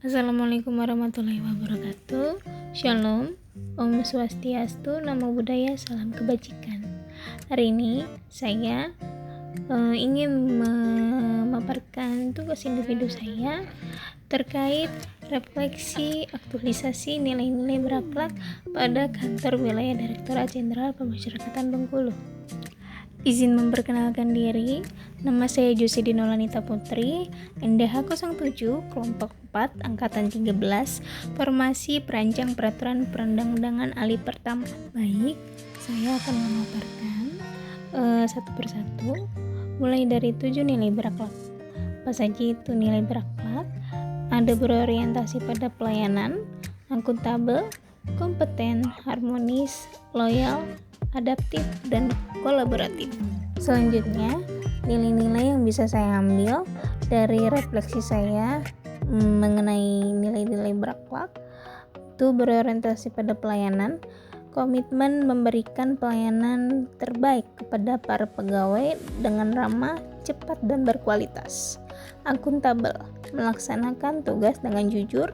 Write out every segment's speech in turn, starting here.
Assalamualaikum warahmatullahi wabarakatuh. Shalom, Om Swastiastu, Namo Buddhaya, Salam Kebajikan. Hari ini saya ingin memaparkan tugas individu saya terkait refleksi aktualisasi nilai-nilai berakhlak pada kantor wilayah Direktorat Jenderal Pemasyarakatan Bengkulu. Izin memperkenalkan diri, nama saya Josie Dinolanita Putri, NDH 07, kelompok 4, angkatan 13, formasi perancang peraturan perundang-undangan ahli pertama. Baik, saya akan memaparkan satu persatu, mulai dari 7 nilai berakhlak. Apa saja itu nilai berakhlak? Ada berorientasi pada pelayanan, akuntabel, kompeten, harmonis, loyal, adaptif, dan kolaboratif. Selanjutnya, nilai-nilai yang bisa saya ambil dari refleksi saya mengenai nilai-nilai berakhlak itu berorientasi pada pelayanan, komitmen memberikan pelayanan terbaik kepada para pegawai dengan ramah, cepat, dan berkualitas. Akuntabel, melaksanakan tugas dengan jujur,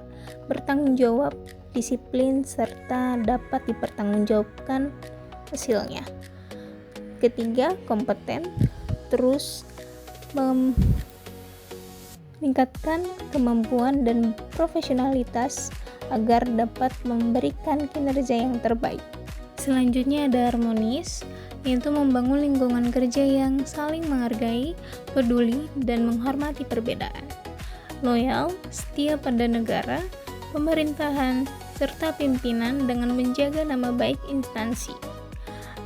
bertanggung jawab, disiplin, serta dapat dipertanggungjawabkan hasilnya. Ketiga, kompeten, terus meningkatkan kemampuan dan profesionalitas agar dapat memberikan kinerja yang terbaik. Selanjutnya ada harmonis, yaitu membangun lingkungan kerja yang saling menghargai, peduli, dan menghormati perbedaan. Loyal, setia pada negara, pemerintahan, serta pimpinan dengan menjaga nama baik instansi.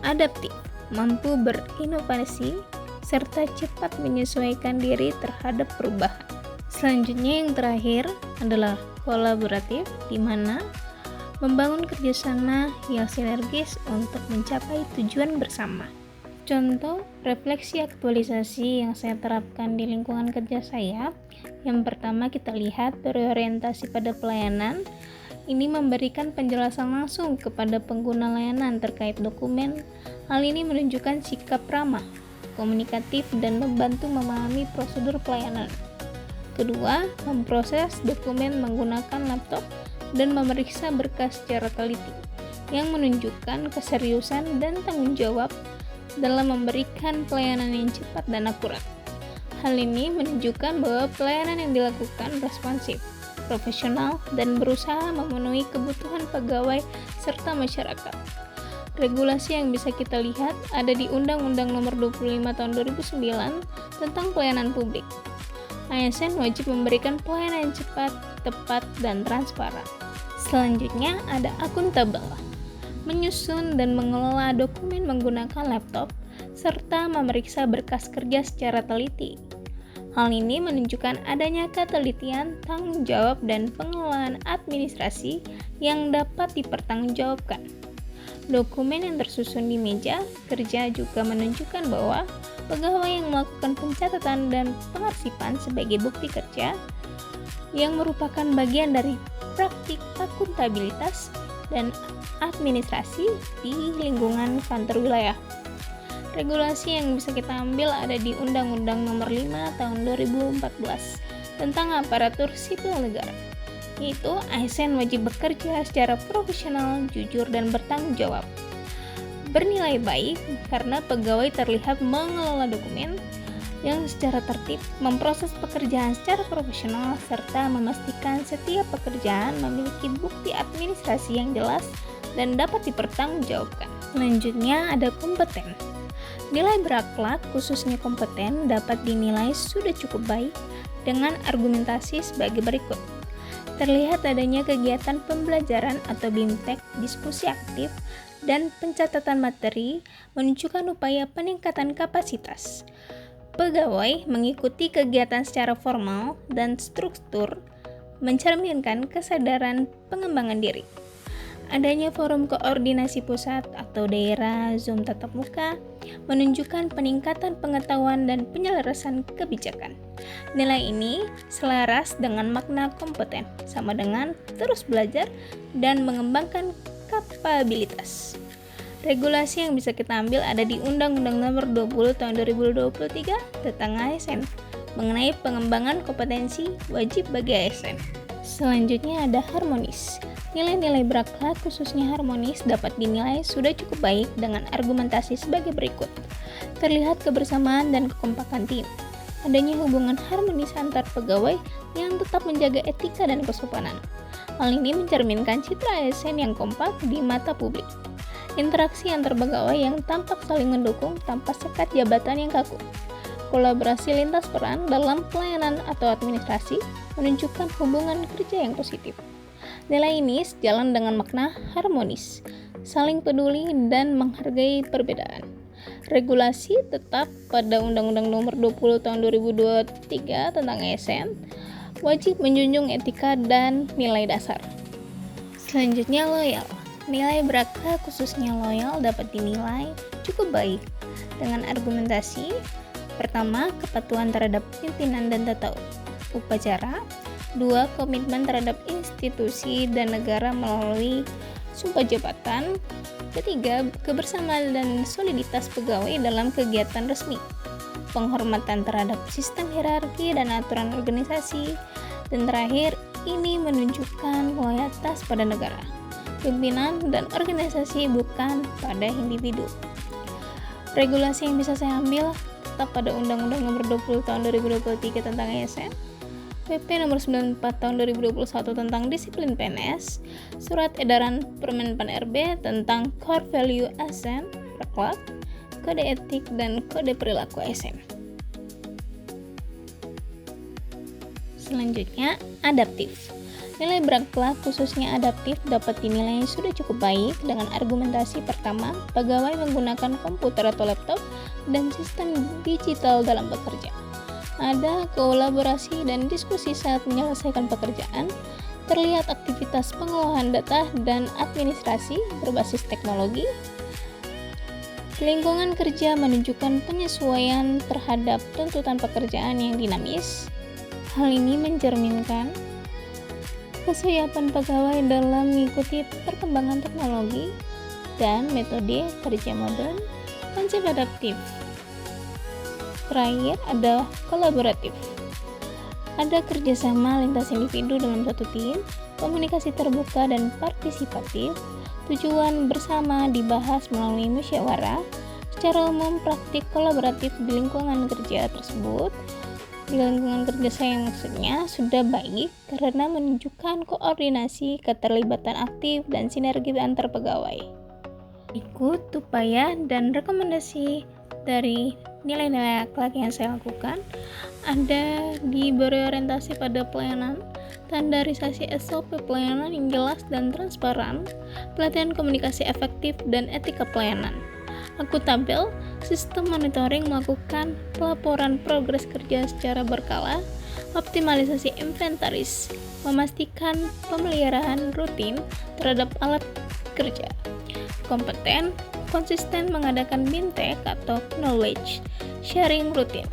Adaptif, mampu berinovasi, serta cepat menyesuaikan diri terhadap perubahan. Selanjutnya yang terakhir adalah kolaboratif, di mana membangun kerjasama yang sinergis untuk mencapai tujuan bersama. Contoh refleksi aktualisasi yang saya terapkan di lingkungan kerja saya. Yang pertama kita lihat berorientasi pada pelayanan. Ini memberikan penjelasan langsung kepada pengguna layanan terkait dokumen. Hal ini menunjukkan sikap ramah, komunikatif, dan membantu memahami prosedur pelayanan. Kedua, memproses dokumen menggunakan laptop dan memeriksa berkas secara teliti, yang menunjukkan keseriusan dan tanggung jawab dalam memberikan pelayanan yang cepat dan akurat. Hal ini menunjukkan bahwa pelayanan yang dilakukan responsif, profesional, dan berusaha memenuhi kebutuhan pegawai serta masyarakat. Regulasi yang bisa kita lihat ada di Undang-Undang Nomor 25 Tahun 2009 tentang Pelayanan Publik. ASN wajib memberikan pelayanan yang cepat, tepat, dan transparan. Selanjutnya ada akuntabel, menyusun dan mengelola dokumen menggunakan laptop, serta memeriksa berkas kerja secara teliti. Hal ini menunjukkan adanya ketelitian, tanggung jawab, dan pengelolaan administrasi yang dapat dipertanggungjawabkan. Dokumen yang tersusun di meja kerja juga menunjukkan bahwa pegawai yang melakukan pencatatan dan pengarsipan sebagai bukti kerja yang merupakan bagian dari praktik akuntabilitas dan administrasi di lingkungan kantor wilayah. Regulasi yang bisa kita ambil ada di Undang-Undang Nomor 5 Tahun 2014 tentang aparatur sipil negara, yaitu ASN wajib bekerja secara profesional, jujur, dan bertanggung jawab. Bernilai baik karena pegawai terlihat mengelola dokumen yang secara tertib, memproses pekerjaan secara profesional, serta memastikan setiap pekerjaan memiliki bukti administrasi yang jelas dan dapat dipertanggungjawabkan. Selanjutnya ada kompeten. Nilai berakhlak, khususnya kompeten, dapat dinilai sudah cukup baik dengan argumentasi sebagai berikut. Terlihat adanya kegiatan pembelajaran atau BIMTEK, diskusi aktif, dan pencatatan materi menunjukkan upaya peningkatan kapasitas. Pegawai mengikuti kegiatan secara formal dan struktur, mencerminkan kesadaran pengembangan diri. Adanya forum koordinasi pusat atau daerah Zoom tatap muka menunjukkan peningkatan pengetahuan dan penyelarasan kebijakan. Nilai ini selaras dengan makna kompeten, sama dengan terus belajar dan mengembangkan kapabilitas. Regulasi yang bisa kita ambil ada di Undang-Undang Nomor 20 Tahun 2023 tentang ASN mengenai pengembangan kompetensi wajib bagi ASN. Selanjutnya ada harmonis. Nilai-nilai berakhlak khususnya harmonis dapat dinilai sudah cukup baik dengan argumentasi sebagai berikut. Terlihat kebersamaan dan kekompakan tim. Adanya hubungan harmonis antar pegawai yang tetap menjaga etika dan kesopanan. Hal ini mencerminkan citra ASN yang kompak di mata publik. Interaksi antar pegawai yang tampak saling mendukung tanpa sekat jabatan yang kaku. Kolaborasi lintas peran dalam pelayanan atau administrasi menunjukkan hubungan kerja yang positif. Nilai ini sejalan dengan makna harmonis, saling peduli dan menghargai perbedaan. Regulasi tetap pada Undang-Undang Nomor 20 Tahun 2023 tentang ASN wajib menjunjung etika dan nilai dasar. Selanjutnya loyal. Nilai berakhlak khususnya loyal dapat dinilai cukup baik dengan argumentasi. Pertama, kepatuhan terhadap pimpinan dan tata upacara. 2. Komitmen terhadap institusi dan negara melalui sumpah jabatan. Ketiga, kebersamaan dan soliditas pegawai dalam kegiatan resmi. Penghormatan terhadap sistem hierarki dan aturan organisasi. Dan terakhir, ini menunjukkan loyalitas pada negara, pimpinan, dan organisasi bukan pada individu. Regulasi yang bisa saya ambil tetap pada Undang-Undang Nomor 20 Tahun 2023 tentang ASN, PP Nomor 94 Tahun 2021 tentang disiplin PNS, Surat Edaran Permenpan RB tentang Core Value ASN, berakhlak, Kode Etik, dan Kode Perilaku ASN. Selanjutnya, adaptif. Nilai berakhlak khususnya adaptif dapat dinilai sudah cukup baik dengan argumentasi. Pertama, pegawai menggunakan komputer atau laptop dan sistem digital dalam bekerja. Ada kolaborasi dan diskusi saat menyelesaikan pekerjaan. Terlihat aktivitas pengelolaan data dan administrasi berbasis teknologi. Lingkungan kerja menunjukkan penyesuaian terhadap tuntutan pekerjaan yang dinamis. Hal ini mencerminkan kesiapan pegawai dalam mengikuti perkembangan teknologi dan metode kerja modern. Konsep adaptif. Terakhir ada kolaboratif. Ada kerjasama lintas individu dalam satu tim, komunikasi terbuka dan partisipatif. Tujuan bersama dibahas melalui musyawarah. Secara umum, praktik kolaboratif di lingkungan kerja tersebut, di lingkungan kerja saya maksudnya, sudah baik karena menunjukkan koordinasi, keterlibatan aktif, dan sinergi antar pegawai. Ikut upaya dan rekomendasi dari nilai-nilai akhlak yang saya lakukan ada di berorientasi pada pelayanan, standarisasi SOP pelayanan yang jelas dan transparan, pelatihan komunikasi efektif dan etika pelayanan, akuntabel, sistem monitoring melakukan pelaporan progres kerja secara berkala, optimalisasi inventaris, memastikan pemeliharaan rutin terhadap alat kerja, kompeten, konsisten mengadakan bintek atau knowledge sharing rutin,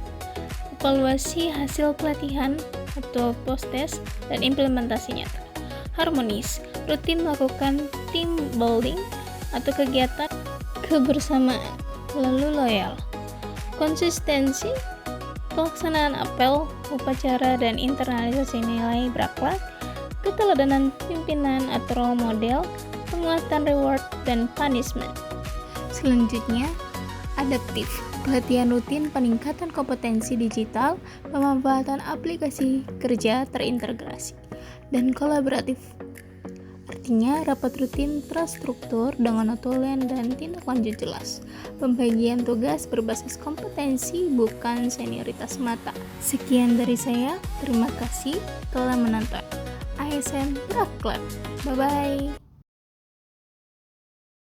evaluasi hasil pelatihan atau post-test dan implementasi nyata, harmonis, rutin melakukan team building atau kegiatan kebersamaan, lalu loyal, konsistensi, pelaksanaan apel, upacara dan internalisasi nilai berakhlak, keteladanan pimpinan atau role model, penguatan reward dan punishment. Selanjutnya, adaptif, pelatihan rutin peningkatan kompetensi digital, pemanfaatan aplikasi kerja terintegrasi, dan kolaboratif. Artinya, rapat rutin terstruktur dengan notulen dan tindak lanjut jelas. Pembagian tugas berbasis kompetensi bukan senioritas mata. Sekian dari saya, terima kasih telah menonton. ASN Berakhlak. Bye-bye.